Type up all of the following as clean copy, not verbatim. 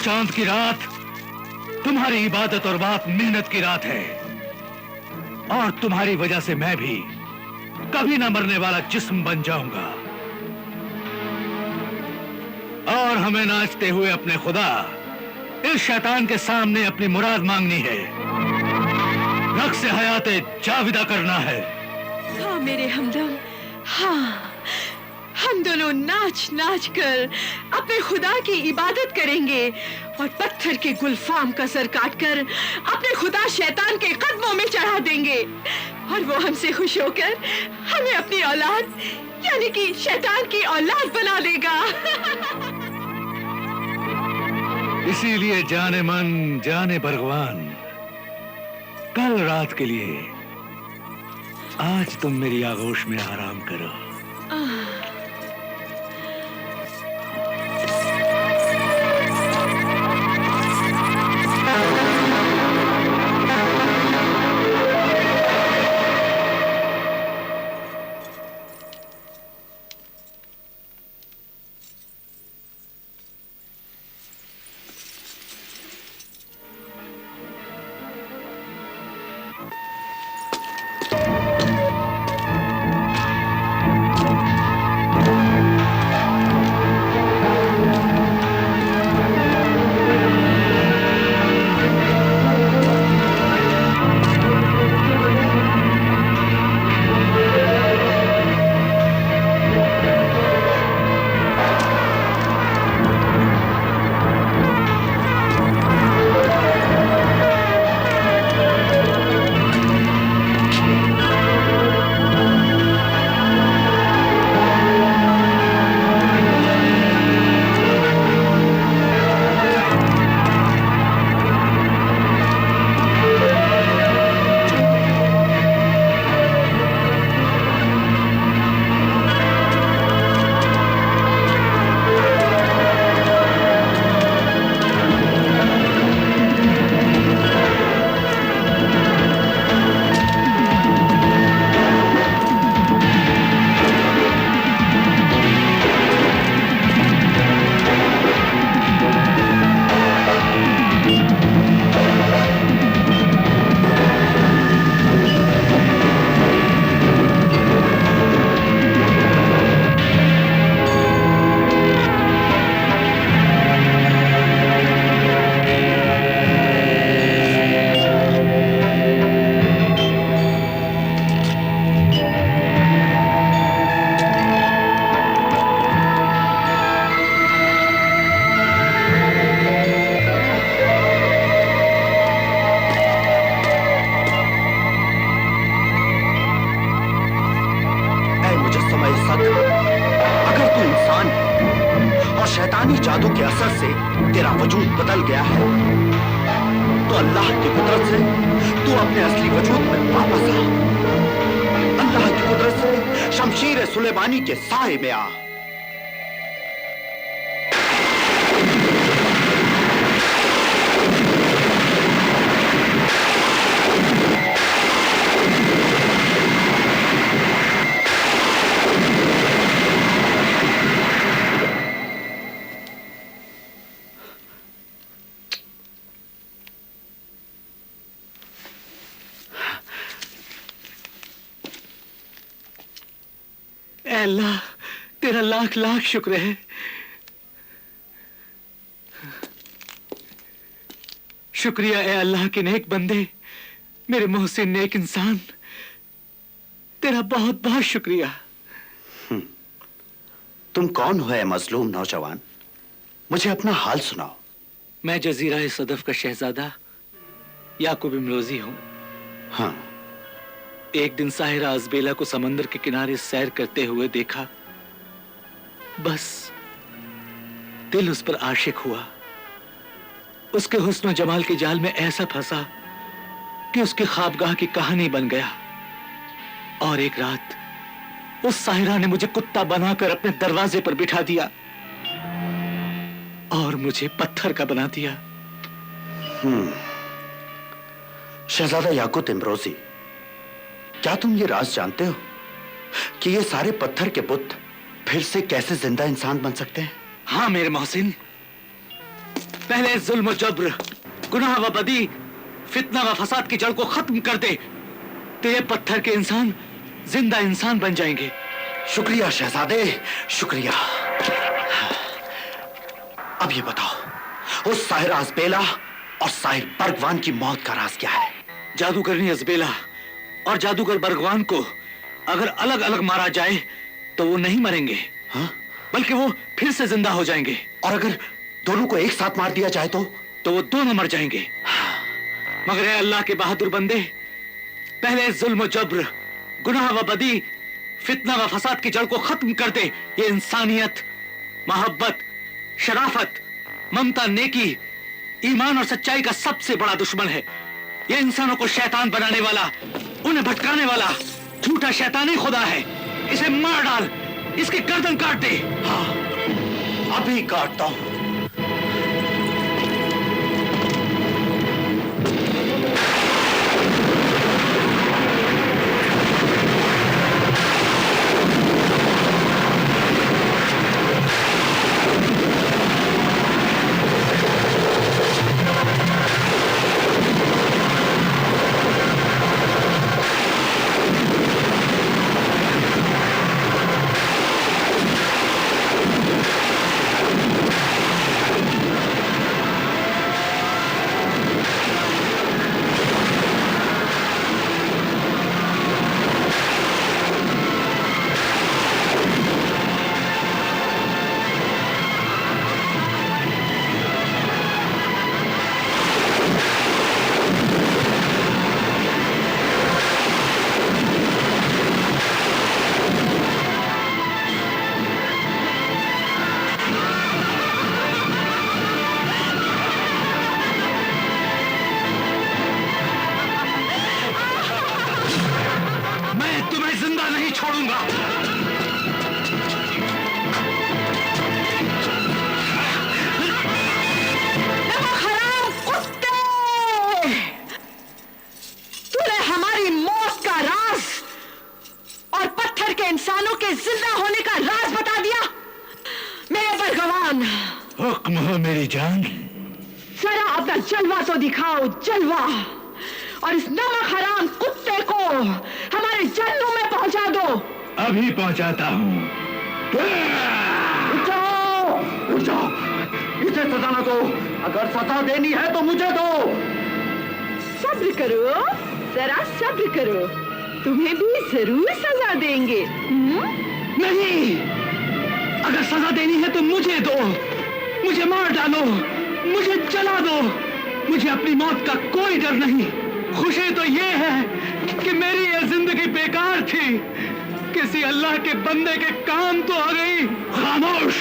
चांद की रात तुम्हारी इबादत और बात मेहनत की रात है, और तुम्हारी वजह से मैं भी कभी ना मरने वाला जिस्म बन जाऊंगा। और हमें नाचते हुए अपने खुदा इस शैतान के सामने अपनी मुराद मांगनी है, रक्स हयाते जाविदा करना है। हाँ मेरे हमदम, हाँ, हम दोनों नाच नाच कर अपने खुदा की इबादत करेंगे और पत्थर के गुलफाम का सर काटकर अपने खुदा शैतान के कदमों में चढ़ा देंगे, और वो हमसे खुश होकर हमें अपनी औलाद यानी कि शैतान की औलाद बना देगा। इसीलिए जाने मन जाने भगवान, कल रात के लिए आज तुम मेरी आगोश में आराम करो। शैतानी जादू के असर से तेरा वजूद बदल गया है, तो अल्लाह की कुदरत से तू अपने असली वजूद में वापस आ। अल्लाह की कुदरत से शमशीर सुलेमानी के साए में आ। अल्लाह तेरा लाख लाख शुक्र है। शुक्रिया ए अल्लाह के नेक बंदे, मेरे मोहसिन नेक इंसान, तेरा बहुत बहुत शुक्रिया। तुम कौन हो ए मजलूम नौजवान? मुझे अपना हाल सुनाओ। मैं जजीरा सदफ का शहजादा याकूब इमरोजी हूं। हाँ। एक दिन साहिरा अजबेला को समंदर के किनारे सैर करते हुए देखा, बस दिल उस पर आशिक हुआ। उसके हुस्न और जमाल के जाल में ऐसा फंसा कि उसकी ख्वाबगाह की कहानी बन गया। और एक रात उस साहिरा ने मुझे कुत्ता बनाकर अपने दरवाजे पर बिठा दिया और मुझे पत्थर का बना दिया। शहजादा याकूब इमरोजी, क्या तुम ये राज जानते हो कि ये सारे पत्थर के बुत फिर से कैसे जिंदा इंसान बन सकते हैं? हाँ मेरे मोहसिन, पहले जुल्म जब्र, गुनाह व बदी, फितना व फसाद की जड़ को खत्म कर दे, तो ये पत्थर के इंसान जिंदा इंसान बन जाएंगे। शुक्रिया शहजादे, शुक्रिया। अब ये बताओ, उस साहिर अज़बेला और साहिर बरगवान की मौत का राज क्या है? जादूगरनी अज़बेला और जादूगर बरगवान को अगर अलग अलग मारा जाए तो वो नहीं मरेंगे, हाँ? बल्कि वो फिर से जिंदा हो जाएंगे। और अगर दोनों को एक साथ मार दिया जाए तो वो दोनों मर जाएंगे। मगर है अल्लाह के बहादुर बंदे, पहले जुल्म जब्र, गुनाह व बदी, फितना व फसाद की जड़ को खत्म कर दे। ये इंसानियत, मोहब्बत, शराफत, ममता, नेकी, ईमान और सच्चाई का सबसे बड़ा दुश्मन है। ये इंसानों को शैतान बनाने वाला, उन्हें भटकाने वाला झूठा शैतानी खुदा है। इसे मार डाल, इसकी गर्दन काट दे। हाँ, अभी काटता हूं। इंसानों के जिंदा होने का राज बता दिया। मेरे बरगवान, हुक्म हो मेरी जान। जरा अपना जलवा तो दिखाओ, जलवा, और इस नमक हराम कुत्ते को हमारे जन्नों में पहुंचा दो। अभी पहुंचाता हूँ। रुक जाओ, इसे सजा न दो। अगर सजा देनी है तो मुझे दो। सब्र करो, जरा सब्र करो, तुम्हें भी जरूर सजा देंगे। नहीं, अगर सजा देनी है तो मुझे दो, मुझे मार डालो, मुझे जला दो, मुझे अपनी मौत का कोई डर नहीं। खुशी तो ये है कि मेरी ये जिंदगी बेकार थी, किसी अल्लाह के बंदे के काम तो आ गई। खामोश!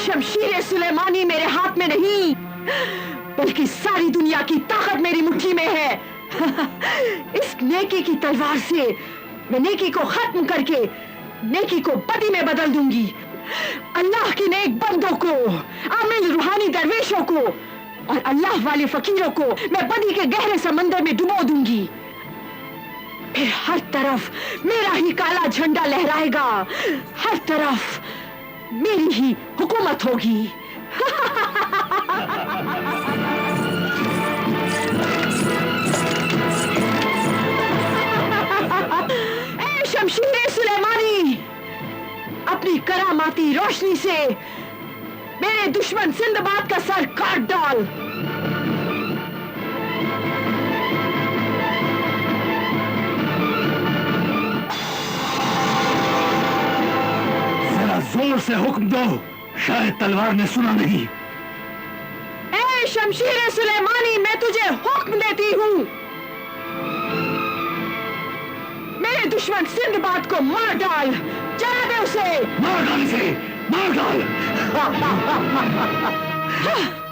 शमशीर सुलेमानी मेरे हाथ में नहीं, बल्कि सारी दुनिया की ताकत मेरी मुट्ठी में है। इस नेकी की तलवार से मैं नेकी को खत्म करके नेकी को बदी में बदल दूंगी। अल्लाह के नेक बंदों को, आमिल रूहानी दरवेशों को और अल्लाह वाले फकीरों को मैं बदी के गहरे समंदर में डुबो दूंगी। फिर हर तरफ मेरा ही काला झंडा लहराएगा, हर तरफ मेरी ही हुकूमत होगी। ए शमशीर सुलेमानी, अपनी करामाती रोशनी से मेरे दुश्मन सिंदबाद का सर काट डाल। जोर से हुक्म दो, शायद तलवार ने सुना नहीं। ए शमशीर सुलेमानी, मैं तुझे हुक्म देती हूँ, मेरे दुश्मन सिंदबाद को मार डाल, जला दे उसे। मार डाल इसे, मार डाल।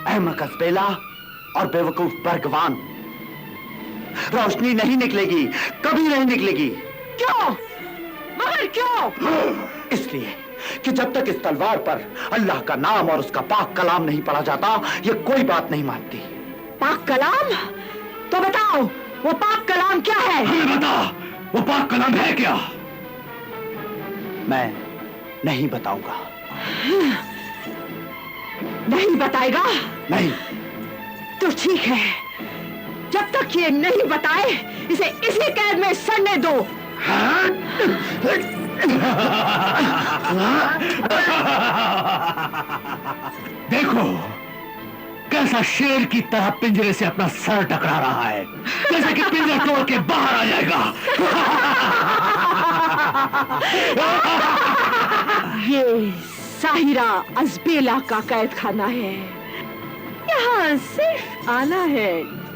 अहमक असबेला और बेवकूफ बरगवान, रोशनी नहीं निकलेगी, कभी नहीं निकलेगी। क्यों? मगर क्यों? इसलिए कि जब तक इस तलवार पर अल्लाह का नाम और उसका पाक कलाम नहीं पढ़ा जाता, ये कोई बात नहीं मानती। पाक कलाम? तो बताओ, वो पाक कलाम क्या है? हमें बता, वो पाक कलाम है क्या? मैं नहीं बताऊंगा। नहीं बताएगा? नहीं। तो ठीक है, जब तक ये नहीं बताए, इसे इसी कैद में सड़ने दो। देखो कैसा शेर की तरह पिंजरे से अपना सर टकरा रहा है, जैसे कि पिंजरा तोड़ के बाहर आ जाएगा। ये साहिरा अज़बेला का कैद खाना है। यहाँ सिर्फ आना है,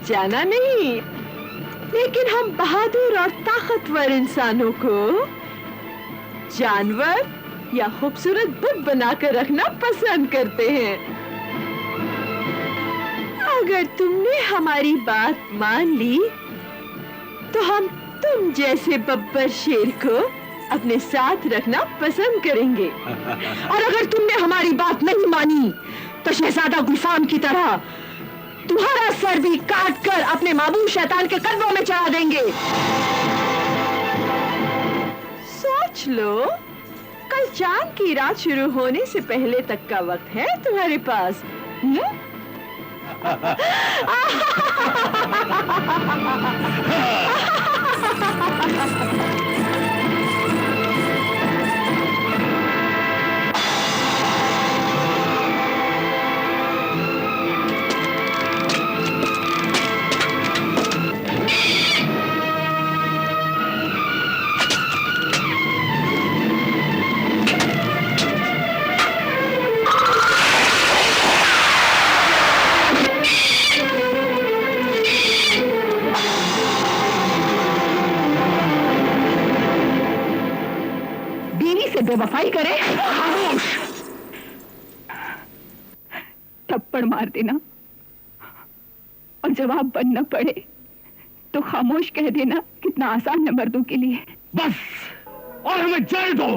जाना नहीं। लेकिन हम बहादुर और ताकतवर इंसानों को जानवर या खूबसूरत बुत बनाकर रखना पसंद करते हैं। अगर तुमने हमारी बात मान ली, तो हम तुम जैसे बब्बर शेर को अपने साथ रखना पसंद करेंगे। और अगर तुमने हमारी बात नहीं मानी, तो शहजादा गुलफाम की तरह तुम्हारा सर भी काट कर अपने माबूद शैतान के कदमों में चढ़ा देंगे। सोच लो, कल चांद की रात शुरू होने से पहले तक का वक्त है तुम्हारे पास। बेवफाई करे? खामोश! थप्पड़ मार देना और जवाब बनना पड़े तो खामोश कह देना कितना आसान है मर्दों के लिए। बस, और हमें जाने दो।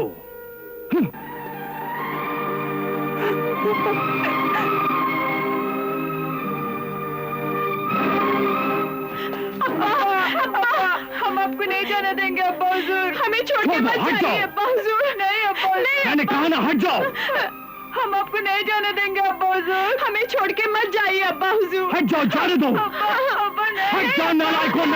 हम आपको नहीं जाने देंगे अब्बा हुजूर। हमें छोड़ के मत जाइए अब्बा हुजूर। नहीं अब्बा, मैंने कहा ना, हट जाओ। हम आपको नहीं जाने देंगे अब्बा हुजूर। हमें छोड़ के मत जाइए अब्बा हुजूर। हट जाओ, जाने दो। अब्बा नहीं। हट जाओ नालायकों।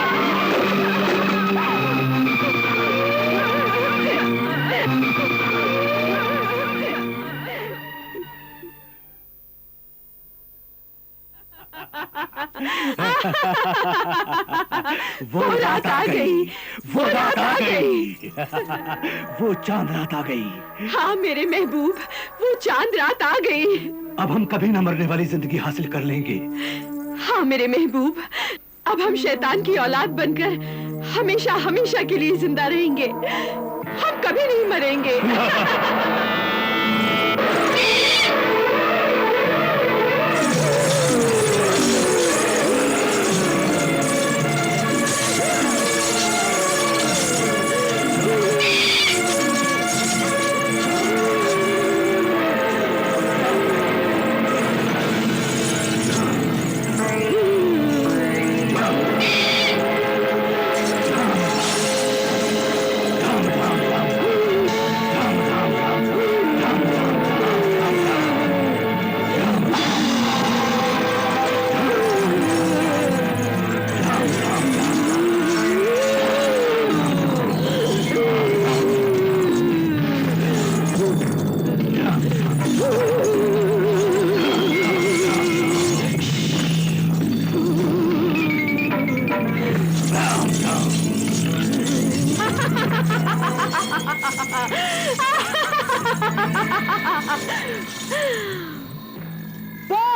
वो रात आ गई, वो रात आ गई। वो चांद रात आ गई। हाँ मेरे महबूब, वो चांद रात आ गई। अब हम कभी न मरने वाली जिंदगी हासिल कर लेंगे। हाँ मेरे महबूब, अब हम शैतान की औलाद बनकर हमेशा हमेशा के लिए जिंदा रहेंगे। हम कभी नहीं मरेंगे।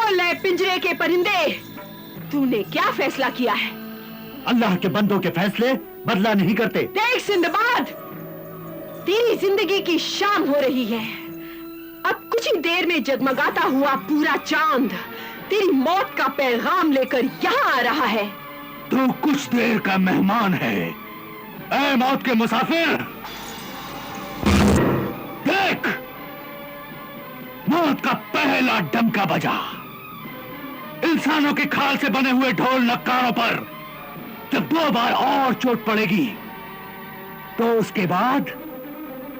बोल ले पिंजरे के परिंदे, तूने क्या फैसला किया है? अल्लाह के बंदों के फैसले बदला नहीं करते। देख सिंदबाद, तेरी जिंदगी की शाम हो रही है। अब कुछ ही देर में जगमगाता हुआ पूरा चांद तेरी मौत का पैगाम लेकर यहाँ आ रहा है। तू कुछ देर का मेहमान है, ऐ मौत के मुसाफिर। देख, मौत का पहला डंका बजा। इंसानों की खाल से बने हुए ढोल नक्कारों पर जब 2 बार और चोट पड़ेगी तो उसके बाद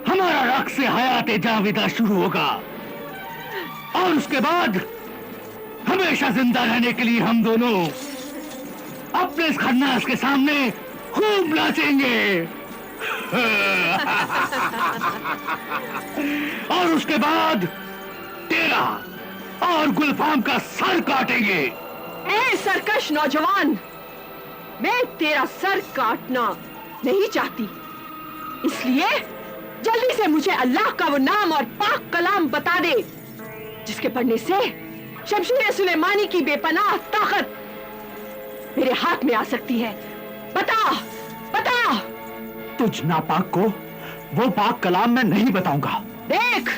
हमारा रक्स हयात जाविदा शुरू होगा, और उसके बाद हमेशा जिंदा रहने के लिए हम दोनों अपने इस खन्नास के सामने खूब नाचेंगे। और उसके बाद तेरा और गुलफाम का सर काटेंगे। ए सरकश नौजवान, मैं तेरा सर काटना नहीं चाहती, इसलिए जल्दी से मुझे अल्लाह का वो नाम और पाक कलाम बता दे जिसके पढ़ने से शमशीर सुलेमानी की बेपनाह ताकत मेरे हाथ में आ सकती है। बता बता। तुझ नापाक को वो पाक कलाम मैं नहीं बताऊंगा। देख,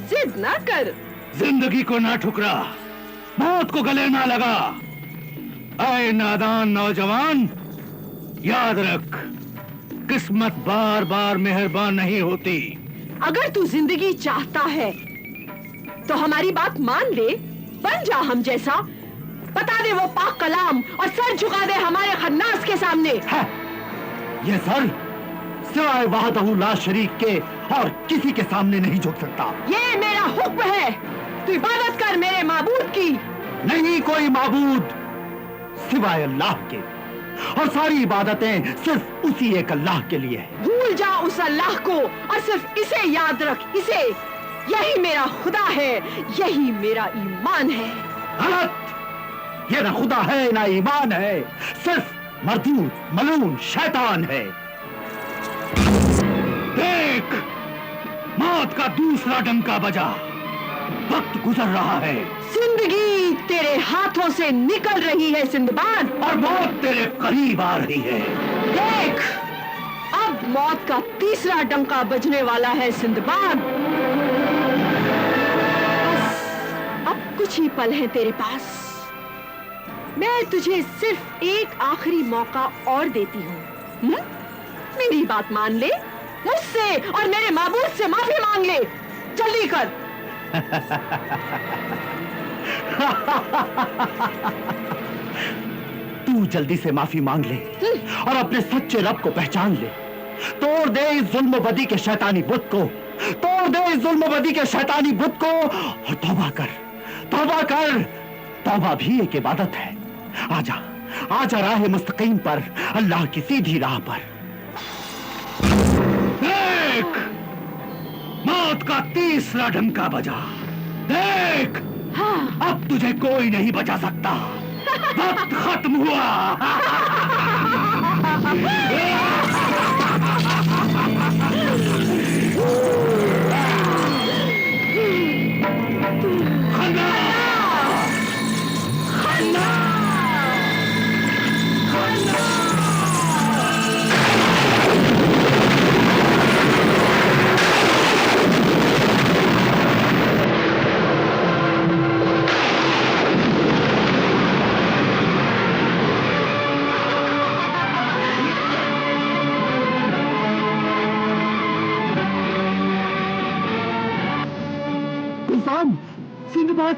जिद ना कर। जिंदगी को ना ठुकरा, मौत को गले ना लगा। ऐ नादान नौजवान, याद रख, किस्मत बार बार मेहरबान नहीं होती। अगर तू जिंदगी चाहता है तो हमारी बात मान ले, बन जा हम जैसा। बता दे वो पाक कलाम और सर झुका दे हमारे खन्नास के सामने। है, ये सर सिवाय वहदहू ला शरीक के और किसी के सामने नहीं झुक सकता। ये मेरा हुक्म है, तू इबादत कर मेरे माबूद की। नहीं कोई माबूद सिवाय अल्लाह के, और सारी इबादतें सिर्फ उसी एक अल्लाह के लिए है। भूल जा उस अल्लाह को और सिर्फ इसे याद रख, इसे। यही मेरा खुदा है, यही मेरा ईमान है। गलत, ये ना खुदा है ना ईमान है, सिर्फ मरदूद मलून शैतान है। देख, मौत का दूसरा डंका बजा। वक्त गुजर रहा है, जिंदगी तेरे हाथों से निकल रही है सिंदबाद, और मौत तेरे करीब आ रही है। देख, अब मौत का तीसरा डंका बजने वाला है सिंदबाद। बस अब कुछ ही पल हैं तेरे पास। मैं तुझे सिर्फ एक आखिरी मौका और देती हूँ। मेरी बात मान ले, मुझसे और मेरे माबूद से माफी मांग ले। जल्दी कर। तू जल्दी से माफी मांग ले और अपने सच्चे रब को पहचान ले। तोड़ दे इस जुल्म बदी के शैतानी बुत को, तोड़ दे इस जुल्म बदी के शैतानी बुत को, और तौबा कर, तौबा कर। तौबा भी एक इबादत है। आजा, आजा राह मुस्तकीम पर, अल्लाह की सीधी राह पर। देख, मौत का तीसरा डंका बजा। देख, हाँ। अब तुझे कोई नहीं बचा सकता। वक्त खत्म हुआ। सिंदबाद,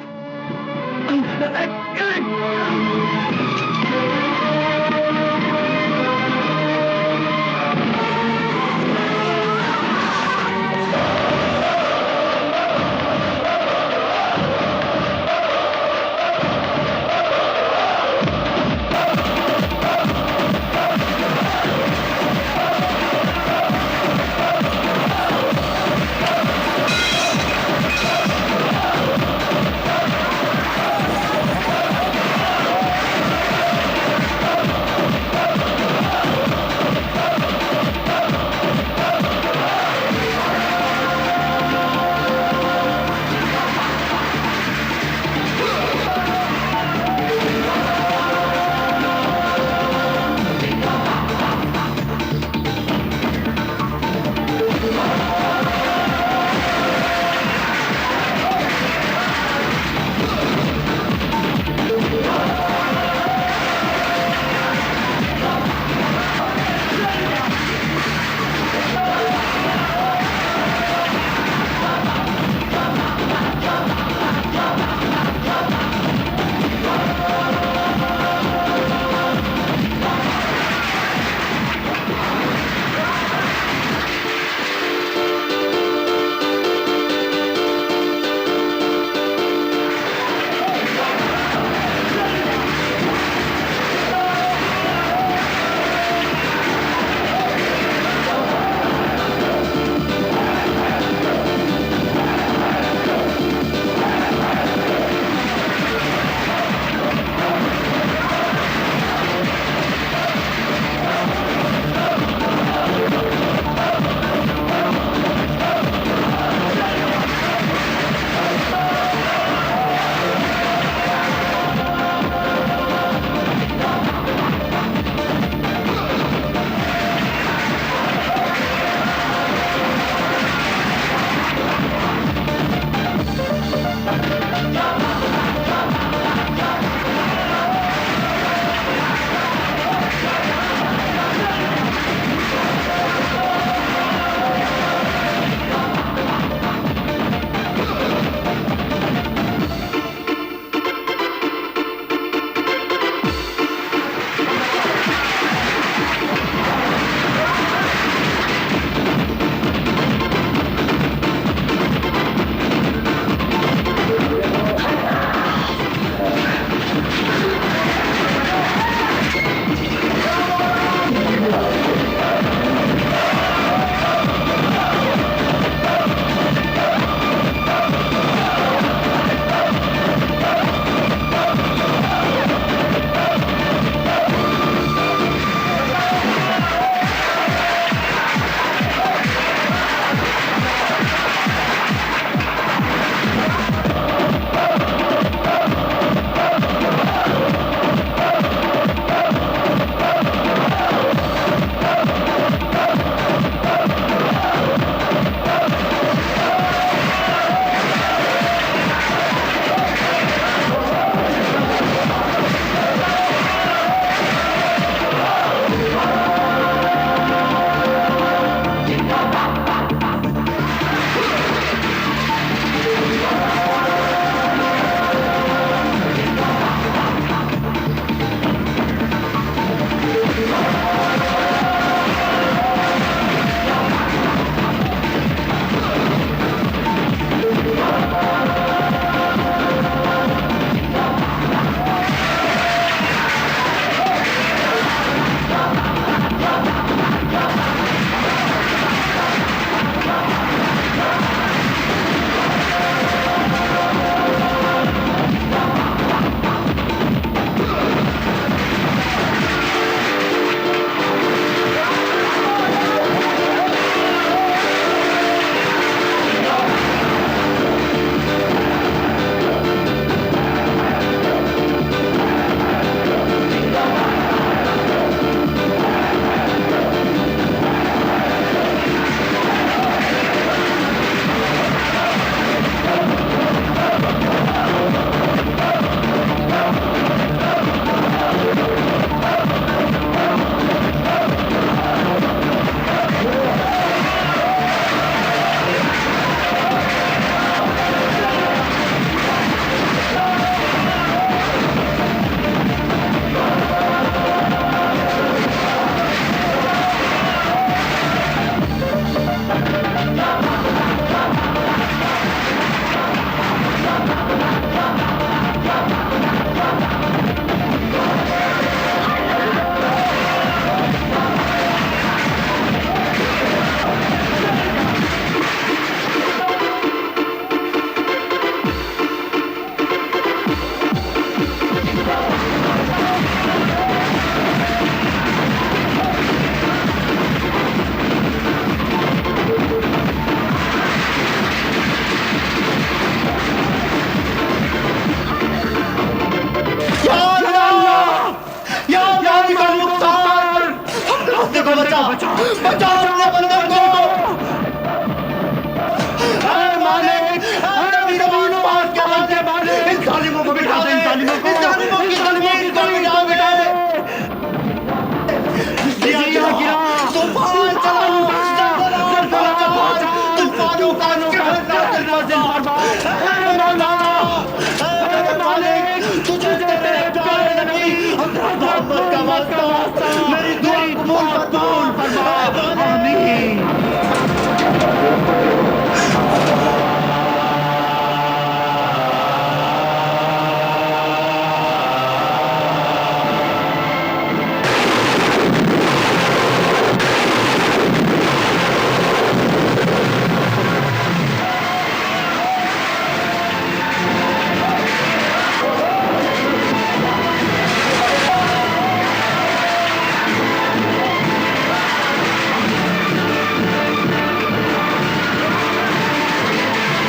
बचाओ बचाओ